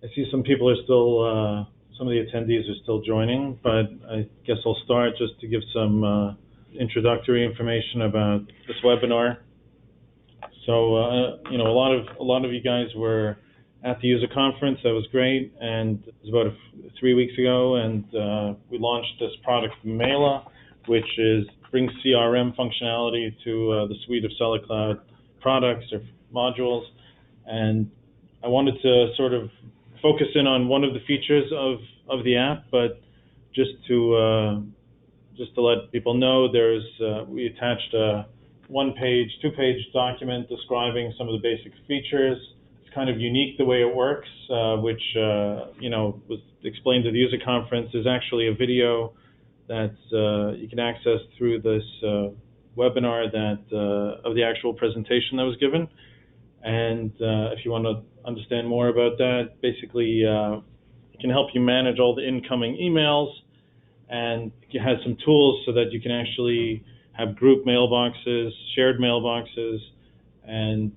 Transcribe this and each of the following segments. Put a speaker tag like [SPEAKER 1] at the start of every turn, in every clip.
[SPEAKER 1] I see some people are still, some of the attendees are still joining, but I guess I'll start just to give some introductory information about this webinar. So, a lot of you guys were at the user conference. That was great, and it was about 3 weeks ago, and we launched this product, Mela, which brings CRM functionality to the suite of Seller Cloud products or modules. And I wanted to sort of focus in on one of the features of the app, but just to let people know, we attached a two-page document describing some of the basic features. It's kind of unique the way it works, which was explained at the user conference. There's actually a video that you can access through this webinar of the actual presentation that was given. And if you want to understand more about that, basically it can help you manage all the incoming emails, and it has some tools so that you can actually have group mailboxes, shared mailboxes, and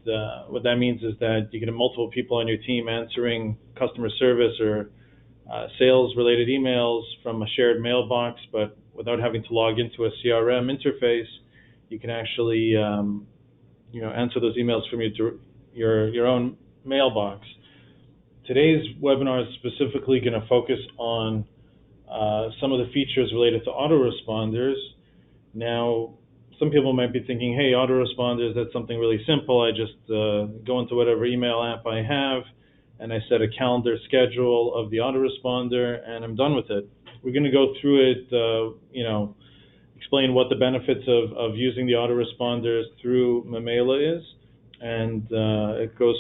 [SPEAKER 1] what that means is that you can have multiple people on your team answering customer service or sales-related emails from a shared mailbox, but without having to log into a CRM interface. You can actually answer those emails from your own mailbox. Today's webinar is specifically going to focus on some of the features related to autoresponders. Now, some people might be thinking, hey, autoresponders, that's something really simple. I just go into whatever email app I have, and I set a calendar schedule of the autoresponder, and I'm done with it. We're going to go through it, explain what the benefits of using the autoresponders through Mamela is, and it goes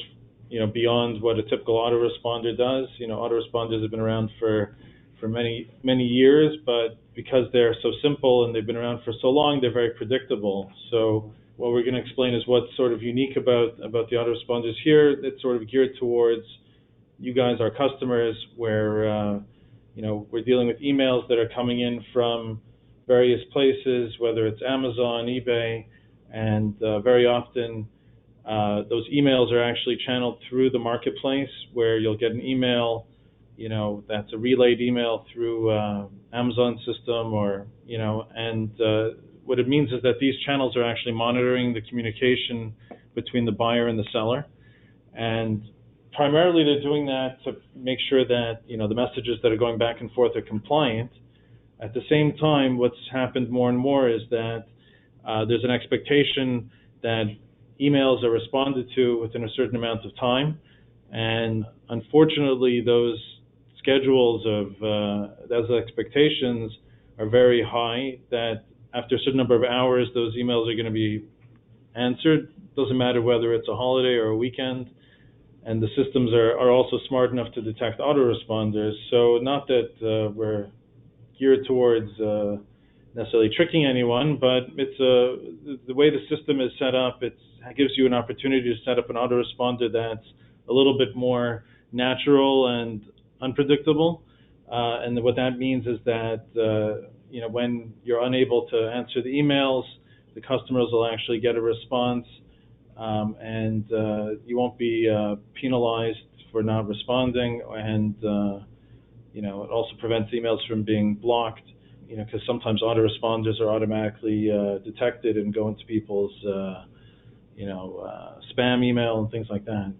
[SPEAKER 1] beyond what a typical autoresponder does. Autoresponders have been around for many, many years, but because they're so simple and they've been around for so long, they're very predictable. So what we're going to explain is what's sort of unique about the autoresponders here. It's sort of geared towards you guys, our customers, where we're dealing with emails that are coming in from various places, whether it's Amazon, eBay, and very often those emails are actually channeled through the marketplace, where you'll get an email, that's a relayed email through Amazon system, and what it means is that these channels are actually monitoring the communication between the buyer and the seller, and primarily they're doing that to make sure that the messages that are going back and forth are compliant. At the same time, what's happened more and more is that there's an expectation that emails are responded to within a certain amount of time, and unfortunately those schedules of those expectations are very high, that after a certain number of hours those emails are going to be answered. Doesn't matter whether it's a holiday or a weekend, and the systems are also smart enough to detect autoresponders. So not that we're geared towards necessarily tricking anyone, but it's the way the system is set up, it gives you an opportunity to set up an autoresponder that's a little bit more natural and unpredictable. And what that means is that when you're unable to answer the emails, the customers will actually get a response, and you won't be penalized for not responding, and it also prevents emails from being blocked, because sometimes autoresponders are automatically detected and go into people's spam email and things like that.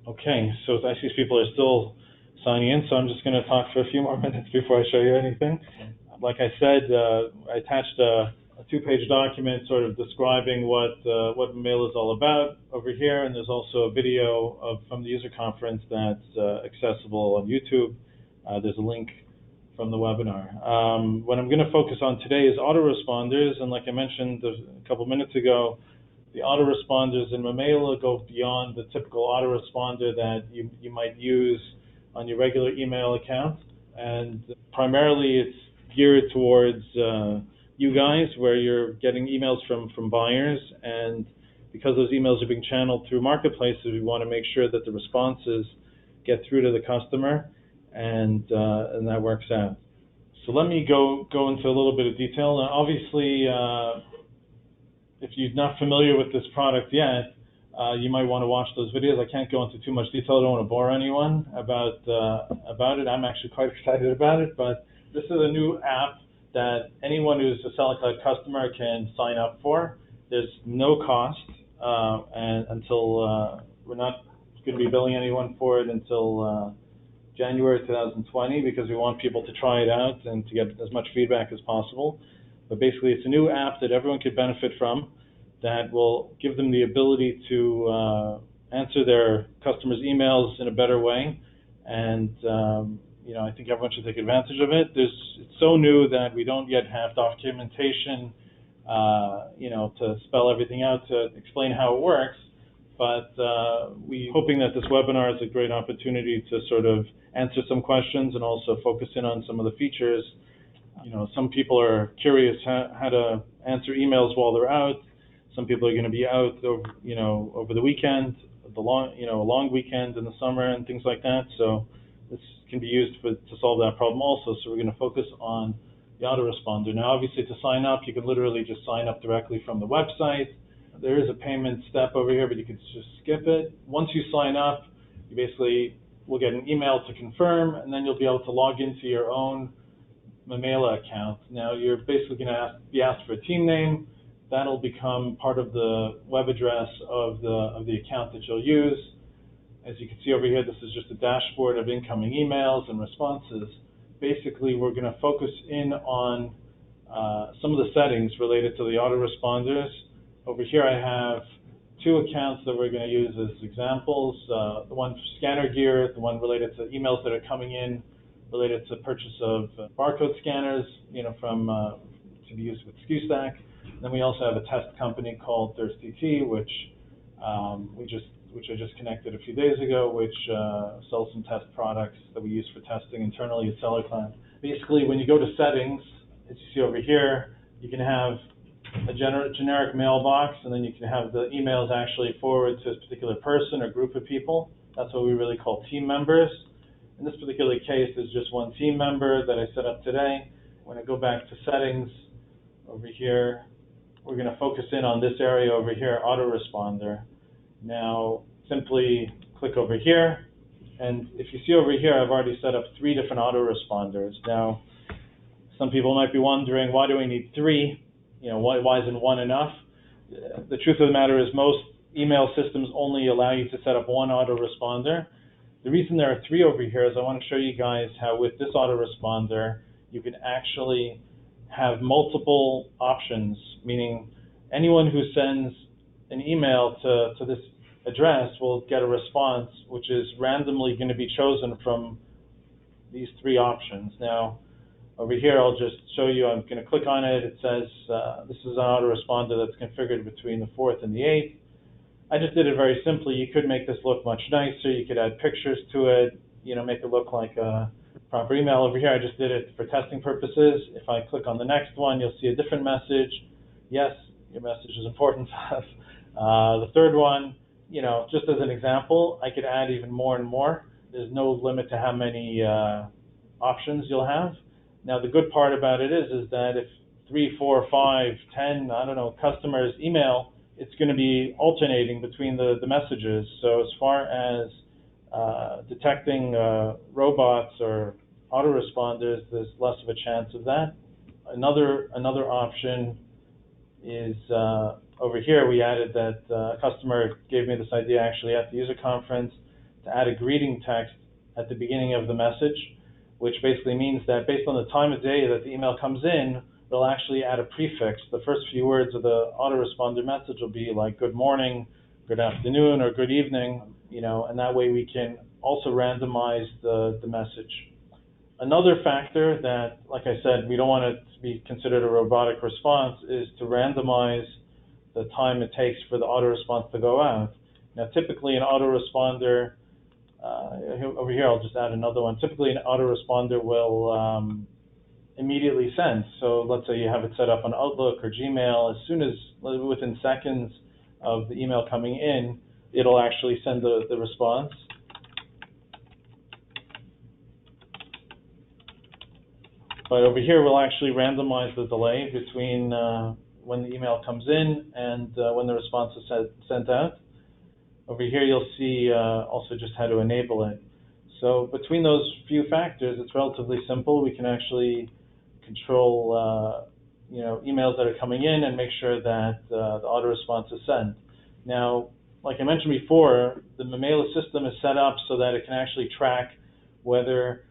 [SPEAKER 1] Okay, so I see people are still signing in, so I'm just going to talk for a few more minutes before I show you anything. Like I said, I attached a two-page document sort of describing what Mamela is all about over here, and there's also a video from the user conference that's accessible on YouTube. There's a link from the webinar. What I'm going to focus on today is autoresponders, and like I mentioned a couple minutes ago, the autoresponders in Mamela go beyond the typical autoresponder that you might use on your regular email account, and primarily it's geared towards you guys, where you're getting emails from buyers, and because those emails are being channeled through marketplaces, we want to make sure that the responses get through to the customer, and that works out. So let me go into a little bit of detail. Now, obviously, if you're not familiar with this product yet, you might want to watch those videos. I can't go into too much detail. I don't want to bore anyone about it. I'm actually quite excited about it, but this is a new app that anyone who's a SellerCloud customer can sign up for. There's no cost, and until we're not going to be billing anyone for it until January 2020, because we want people to try it out and to get as much feedback as possible. But basically, it's a new app that everyone could benefit from, that will give them the ability to answer their customers' emails in a better way. And I think everyone should take advantage of it. It's so new that we don't yet have documentation, to spell everything out, to explain how it works. But we're hoping that this webinar is a great opportunity to sort of answer some questions and also focus in on some of the features. Some people are curious how to answer emails while they're out. Some people are going to be out over the weekend, a long weekend in the summer and things like that. So this can be used to solve that problem also. So we're going to focus on the autoresponder. Now, obviously, to sign up, you can literally just sign up directly from the website. There is a payment step over here, but you can just skip it. Once you sign up, you basically will get an email to confirm, and then you'll be able to log into your own Mamela account. Now, you're basically going to be asked for a team name. That'll become part of the web address of the account that you'll use. As you can see over here, this is just a dashboard of incoming emails and responses. Basically, we're going to focus in on some of the settings related to the autoresponders. Over here, I have two accounts that we're going to use as examples. The one for scanner gear, the one related to emails that are coming in related to purchase of barcode scanners, to be used with SKUStack. Then we also have a test company called ThirstyT, which I just connected a few days ago, which sells some test products that we use for testing internally at SellerCloud. Basically, when you go to settings, as you see over here, you can have a generic mailbox, and then you can have the emails actually forward to a particular person or group of people. That's what we really call team members. In this particular case, there's just one team member that I set up today. When I go back to settings over here, we're going to focus in on this area over here, autoresponder. Now, simply click over here, and if you see over here, I've already set up 3 different autoresponders. Now, some people might be wondering, why do we need 3? Why isn't 1 enough? The truth of the matter is most email systems only allow you to set up 1 autoresponder. The reason there are 3 over here is I want to show you guys how with this autoresponder, you can actually have multiple options, meaning anyone who sends an email to this address will get a response which is randomly going to be chosen from these 3 options. Now, over here, I'll just show you, I'm going to click on it. It says this is an autoresponder that's configured between the 4th and the 8th. I just did it very simply. You could make this look much nicer. You could add pictures to it, make it look like a proper email. Over here, I just did it for testing purposes. If I click on the next one, you'll see a different message. Yes, your message is important to us. The third one, just as an example, I could add even more and more. There's no limit to how many options you'll have. Now, the good part about it is that if 3, 4, 5, 10, customers email, it's going to be alternating between the messages. So as far as detecting robots or autoresponders, there's less of a chance of that. Another option is over here. We added that a customer gave me this idea actually at the user conference to add a greeting text at the beginning of the message, which basically means that based on the time of day that the email comes in, they'll actually add a prefix. The first few words of the autoresponder message will be like good morning, good afternoon, or good evening, and that way we can also randomize the message. Another factor that, like I said, we don't want it to be considered a robotic response is to randomize the time it takes for the autoresponse to go out. Now, typically an autoresponder, over here I'll just add another one. Typically an autoresponder will immediately send. So let's say you have it set up on Outlook or Gmail. As soon as, within seconds of the email coming in, it'll actually send the response. But over here, we'll actually randomize the delay between when the email comes in and when the response is sent out. Over here you'll see also just how to enable it. So between those few factors, it's relatively simple. We can actually control emails that are coming in and make sure that the auto response is sent. Now, like I mentioned before, the Mamela system is set up so that it can actually track whether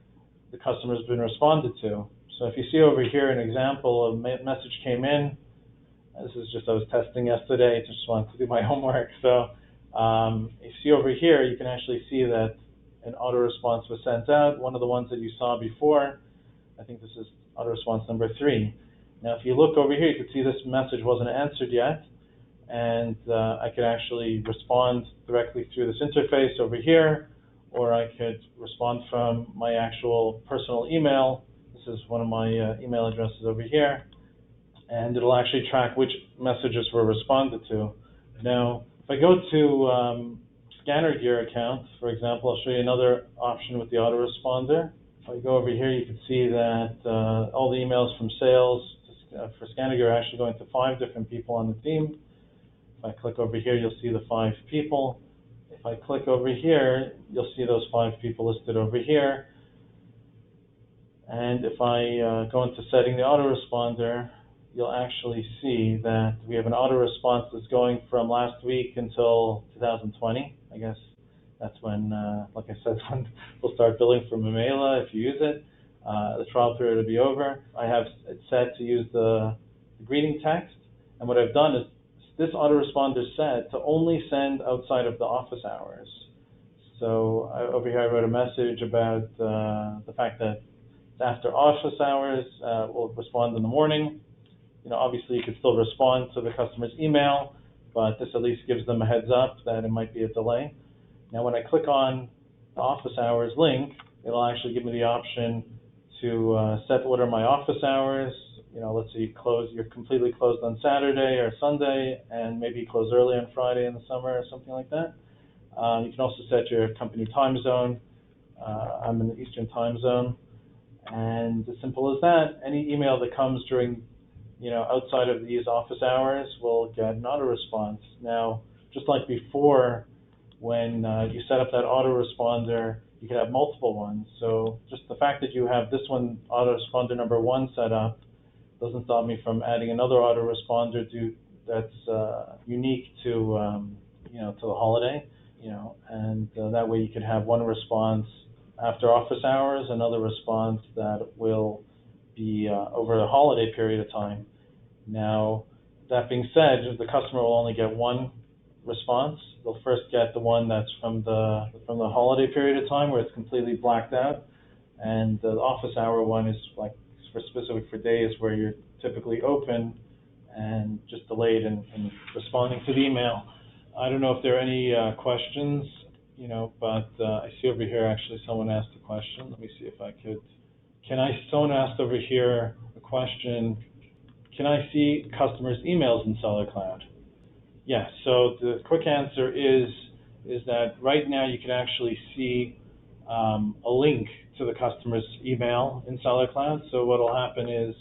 [SPEAKER 1] the customer has been responded to. So if you see over here an example, a message came in. This is just, I was testing yesterday, just wanted to do my homework. So you see over here, you can actually see that an auto response was sent out. One of the ones that you saw before, I think this is auto response number 3. Now if you look over here, you can see this message wasn't answered yet, and I could actually respond directly through this interface over here, or I could respond from my actual personal email. This is one of my email addresses over here, and it'll actually track which messages were responded to. Now, if I go to Scanner Gear account, for example, I'll show you another option with the autoresponder. If I go over here, you can see that all the emails from sales for Scanner Gear are actually going to 5 different people on the team. If I click over here, you'll see the 5 people. If I click over here, you'll see those 5 people listed over here. And if I go into setting the autoresponder, you'll actually see that we have an auto response that's going from last week until 2020. I guess that's when, like I said, when we'll start billing for Mamela if you use it. The trial period will be over. I have it set to use the greeting text, and what I've done is this autoresponder is set to only send outside of the office hours. So over here I wrote a message about the fact that after office hours, we'll respond in the morning. Obviously you could still respond to the customer's email, but this at least gives them a heads up that it might be a delay. Now when I click on the office hours link, it'll actually give me the option to set what are my office hours. Let's say you're completely closed on Saturday or Sunday, and maybe you close early on Friday in the summer or something like that. You can also set your company time zone. I'm in the Eastern time zone. And as simple as that, any email that comes during, outside of these office hours will get an auto response. Now, just like before, when you set up that autoresponder, you could have multiple ones. So just the fact that you have this one, autoresponder number 1, set up, doesn't stop me from adding another autoresponder that's unique to to the holiday. And that way you could have one response after office hours, another response that will be over the holiday period of time. Now, that being said, the customer will only get one response. They'll first get the one that's from the holiday period of time, where it's completely blacked out, and the office hour one is like specific for days where you're typically open and just delayed in responding to the email. I don't know if there are any questions, but I see over here actually someone asked a question. Let me see if I could. Someone asked over here a question, can I see customers' emails in SellerCloud? Yes, so the quick answer is that right now you can actually see a link to the customer's email in SellerCloud. So what will happen is,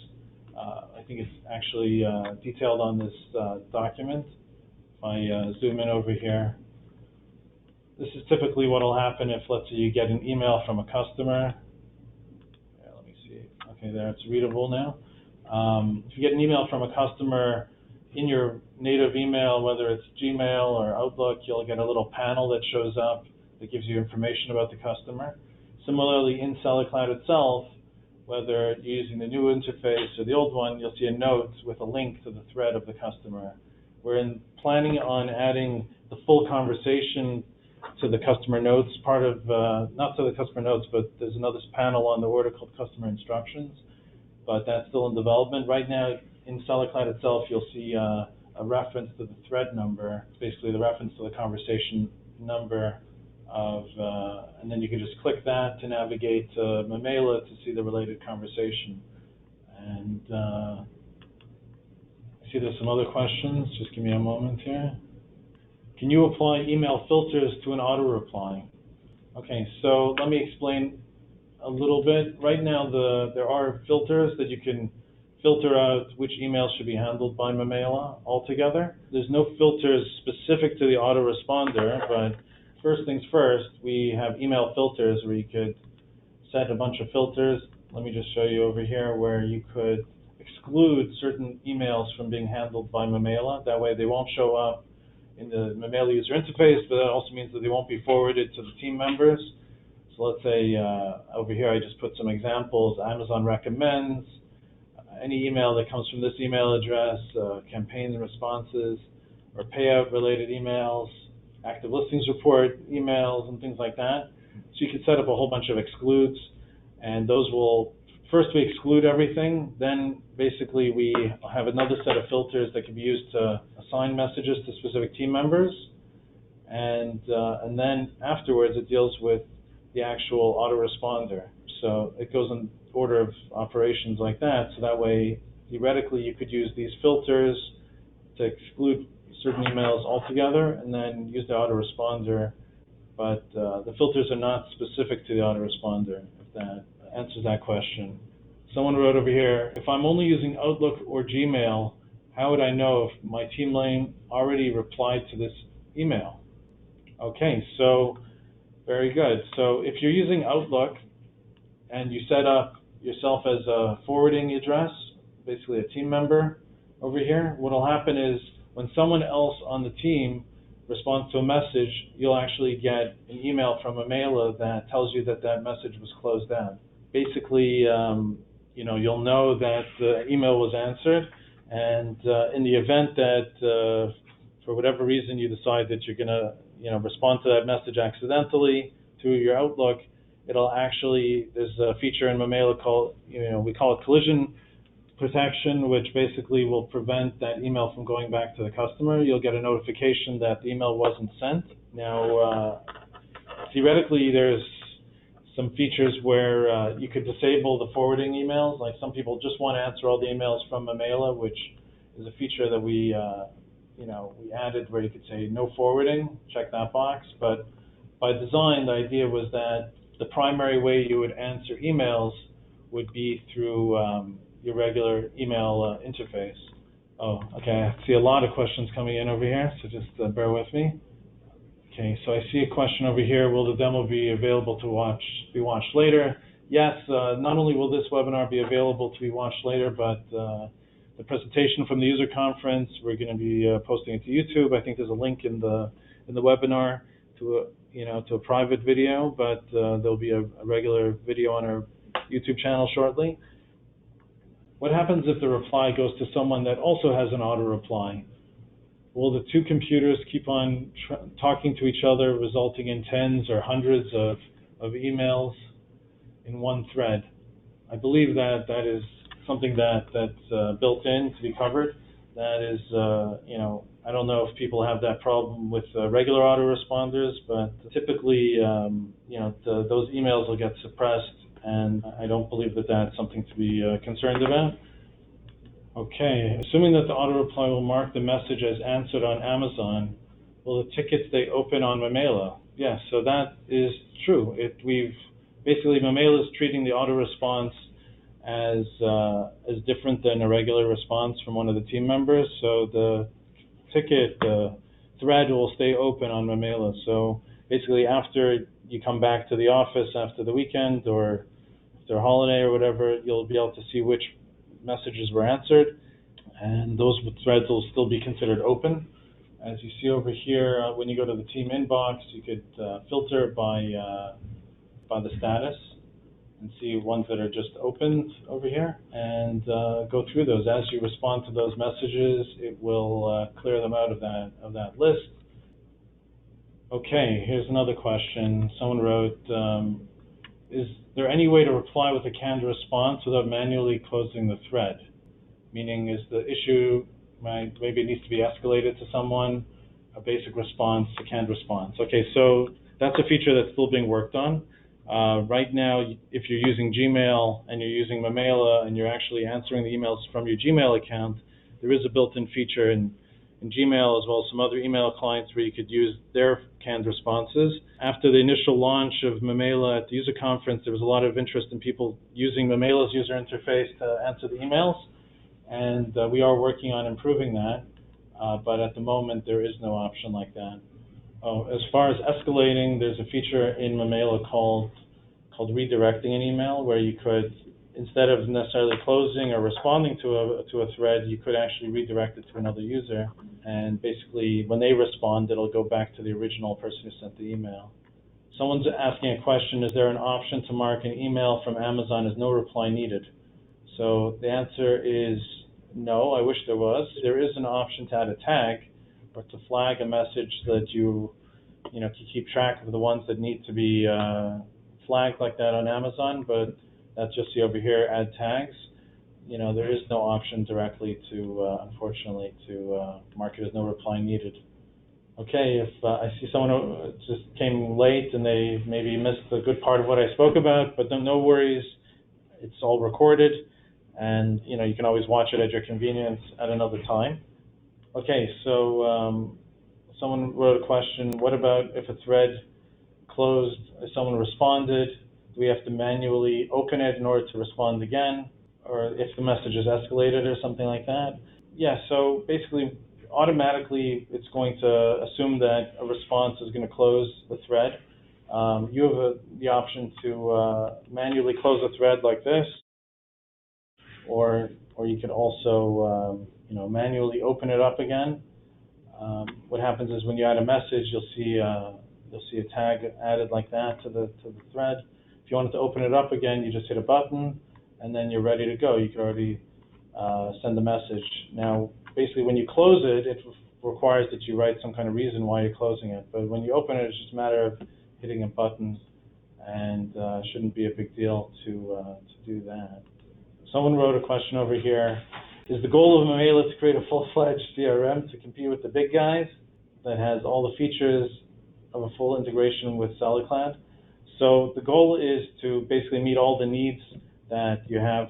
[SPEAKER 1] I think it's actually detailed on this document. If I zoom in over here, this is typically what will happen if, let's say, you get an email from a customer. Yeah, let me see. Okay, there, it's readable now. If you get an email from a customer in your native email, whether it's Gmail or Outlook, you'll get a little panel that shows up that gives you information about the customer. Similarly, in SellerCloud itself, whether you're using the new interface or the old one, you'll see a note with a link to the thread of the customer. We're planning on adding the full conversation to the customer notes part of, not to the customer notes, but there's another panel on the order called customer instructions, but that's still in development. Right now, in SellerCloud itself, you'll see a reference to the thread number. It's basically the reference to the conversation number and then you can just click that to navigate to Mamela to see the related conversation. And I see there's some other questions. Just give me a moment here. Can you apply email filters to an auto reply? Okay, so let me explain a little bit. Right now, there are filters that you can filter out which emails should be handled by Mamela altogether. There's no filters specific to the autoresponder, but first things first, we have email filters where you could set a bunch of filters. Let me just show you over here where you could exclude certain emails from being handled by Mamela. That way they won't show up in the Mamela user interface, but that also means that they won't be forwarded to the team members. So let's say over here I just put some examples. Amazon recommends, any email that comes from this email address, campaign responses, or payout related emails, active listings report emails, and things like that. So you can set up a whole bunch of excludes, and those will, first we exclude everything, then basically we have another set of filters that can be used to assign messages to specific team members, and then afterwards it deals with the actual autoresponder. So it goes in order of operations like that, so that way theoretically you could use these filters to exclude certain emails altogether and then use the autoresponder, but the filters are not specific to the autoresponder, if that answers that question. Someone wrote over here, if I'm only using Outlook or Gmail, how would I know if my team lane already replied to this email? Okay, so very good. So if you're using Outlook and you set up yourself as a forwarding address, basically a team member over here, what will happen is when someone else on the team responds to a message, you'll actually get an email from Mamela that tells you that that message was closed down. Basically, you'll know that the email was answered, and in the event that for whatever reason you decide that you're going to respond to that message accidentally through your Outlook, it'll actually, there's a feature in Mamela called, we call it collision protection, which basically will prevent that email from going back to the customer. You'll get a notification that the email wasn't sent. Now, theoretically, there's some features where you could disable the forwarding emails. Like some people just want to answer all the emails from Mamela, which is a feature that we added where you could say no forwarding, check that box. But by design, the idea was that the primary way you would answer emails would be through your regular email interface. Oh, okay, I see a lot of questions coming in over here, so just bear with me. Okay, so I see a question over here, will the demo be available to be watched later? Yes, not only will this webinar be available to be watched later, but the presentation from the user conference, we're going to be posting it to YouTube. I think there's a link in the webinar to a private video, but there'll be a regular video on our YouTube channel shortly. What happens if the reply goes to someone that also has an auto reply? Will the two computers keep on talking to each other, resulting in tens or hundreds of emails in one thread? I believe that is something that's built in to be covered. That is, I don't know if people have that problem with regular autoresponders, but typically, those emails will get suppressed, and I don't believe that that's something to be concerned about. Okay, assuming that the auto reply will mark the message as answered on Amazon, will the ticket stay open on Mamela? Yes, so that is true. Basically Mamela is treating the auto response as different than a regular response from one of the team members. So the ticket, the thread will stay open on Mamela. So basically after you come back to the office after the weekend or after a holiday or whatever, you'll be able to see which messages were answered, and those threads will still be considered open. As you see over here, when you go to the team inbox, you could filter by the status and see ones that are just opened over here, and go through those. As you respond to those messages, it will clear them out of that list. Okay, here's another question. Someone wrote, is there any way to reply with a canned response without manually closing the thread? Meaning, is the issue, maybe it needs to be escalated to someone, a basic response, a canned response. Okay, so that's a feature that's still being worked on. Right now, if you're using Gmail and you're using Mamela and you're actually answering the emails from your Gmail account, there is a built-in feature in Gmail as well as some other email clients where you could use their canned responses. After the initial launch of Mamela at the user conference, there was a lot of interest in people using Mamela's user interface to answer the emails. and we are working on improving that, but at the moment there is no option like that. Oh, as far as escalating, there's a feature in Mamela called redirecting an email, where you could, instead of necessarily closing or responding to a thread, you could actually redirect it to another user, and basically when they respond, it'll go back to the original person who sent the email. Someone's asking a question: is there an option to mark an email from Amazon as no reply needed? So the answer is no. I wish there was. There is an option to add a tag or to flag a message so that you can keep track of the ones that need to be flagged like that on Amazon, but that's just see over here, add tags. There is no option directly to, unfortunately, to mark it as no reply needed. Okay, if I see someone who just came late and they maybe missed a good part of what I spoke about, but no worries, it's all recorded, and you can always watch it at your convenience at another time. Okay, so someone wrote a question: what about if a thread closed, if someone responded, do we have to manually open it in order to respond again, or if the message is escalated or something like that? Yeah, so basically, automatically it's going to assume that a response is going to close the thread. You have the option to manually close a thread like this, or you could also manually open it up again. What happens is when you add a message, you'll see a tag added like that to the thread. If you wanted to open it up again, you just hit a button, and then you're ready to go. You can already send the message. Now, basically, when you close it, it requires that you write some kind of reason why you're closing it. But when you open it, it's just a matter of hitting a button, and shouldn't be a big deal to do that. Someone wrote a question over here: is the goal of Mamela to create a full-fledged CRM to compete with the big guys that has all the features of a full integration with SolidCloud? So the goal is to basically meet all the needs that you have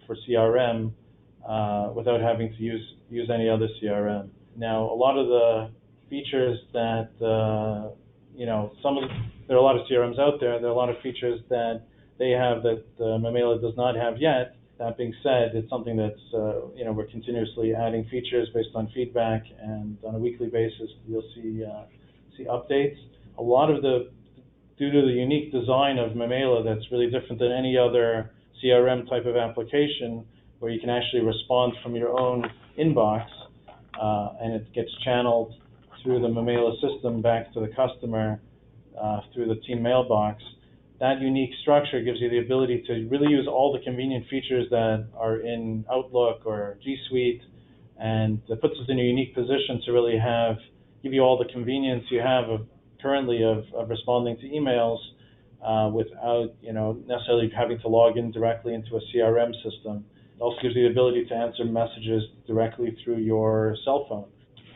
[SPEAKER 1] for CRM without having to use any other CRM. Now, a lot of the features that there are a lot of CRMs out there. There are a lot of features that they have that Mamela does not have yet. That being said, it's something that's we're continuously adding features based on feedback, and on a weekly basis you'll see updates. A lot of due to the unique design of Mamela, that's really different than any other CRM type of application, where you can actually respond from your own inbox, and it gets channeled through the Mamela system back to the customer through the team mailbox. That unique structure gives you the ability to really use all the convenient features that are in Outlook or G Suite, and it puts us in a unique position to really give you all the convenience you have currently of responding to emails without necessarily having to log in directly into a CRM system. It also gives you the ability to answer messages directly through your cell phone,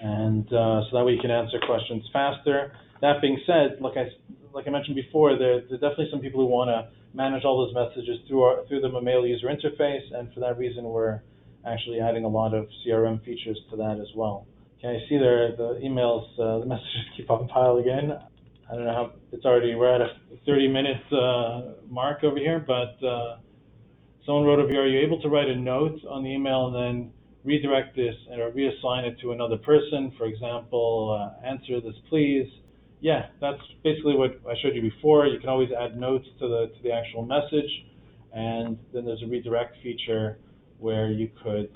[SPEAKER 1] and so that way you can answer questions faster. That being said, like I mentioned before, there's definitely some people who want to manage all those messages through the Mamela user interface, and for that reason, we're actually adding a lot of CRM features to that as well. Okay, I see there the emails, the messages keep on piling in. I don't know how we're at a 30-minute mark over here, but someone wrote over here: are you able to write a note on the email and then redirect this or reassign it to another person? For example, answer this please. Yeah, that's basically what I showed you before. You can always add notes to the actual message, and then there's a redirect feature where you could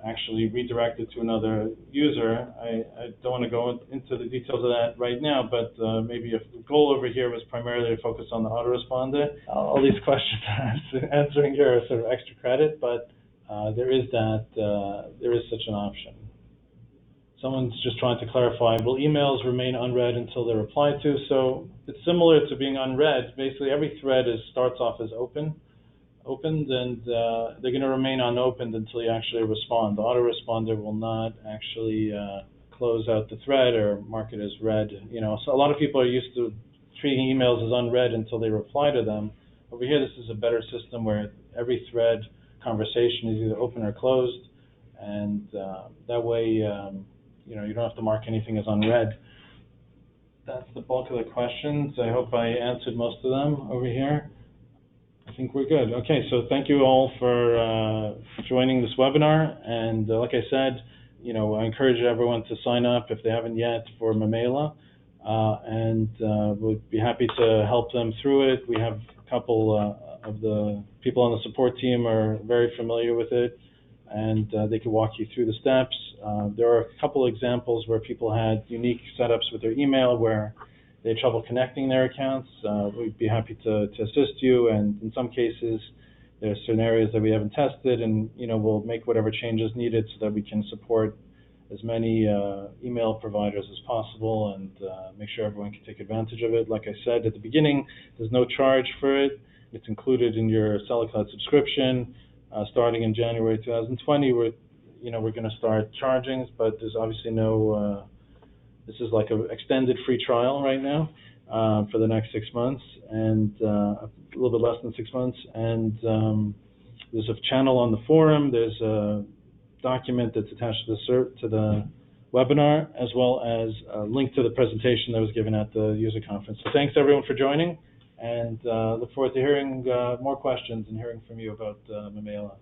[SPEAKER 1] actually redirect it to another user. I don't want to go into the details of that right now, but maybe if the goal over here was primarily to focus on the autoresponder. All these questions answering here are sort of extra credit, but there is such an option. Someone's just trying to clarify, will emails remain unread until they're replied to? So it's similar to being unread. Basically, every thread starts off as opened, and they're going to remain unopened until you actually respond. The autoresponder will not actually close out the thread or mark it as read. So a lot of people are used to treating emails as unread until they reply to them. Over here, this is a better system where every thread conversation is either open or closed, and that way you don't have to mark anything as unread. That's the bulk of the questions. I hope I answered most of them over here. I think we're good. Okay, so thank you all for joining this webinar. And like I said, I encourage everyone to sign up if they haven't yet for Mamela, and we'd be happy to help them through it. We have a couple of the people on the support team are very familiar with it, and they can walk you through the steps. There are a couple examples where people had unique setups with their email where they had trouble connecting their accounts. We'd be happy to assist you, and in some cases, there's certain areas that we haven't tested, and we'll make whatever changes needed so that we can support as many email providers as possible and make sure everyone can take advantage of it. Like I said at the beginning, there's no charge for it. It's included in your SellaCloud subscription. Starting in January 2020, we're going to start charging, but there's obviously no. This is like an extended free trial right now for the next 6 months, and a little bit less than 6 months. And there's a channel on the forum. There's a document that's attached to the webinar, as well as a link to the presentation that was given at the user conference. So thanks everyone for joining, and look forward to hearing more questions and hearing from you about Mamela.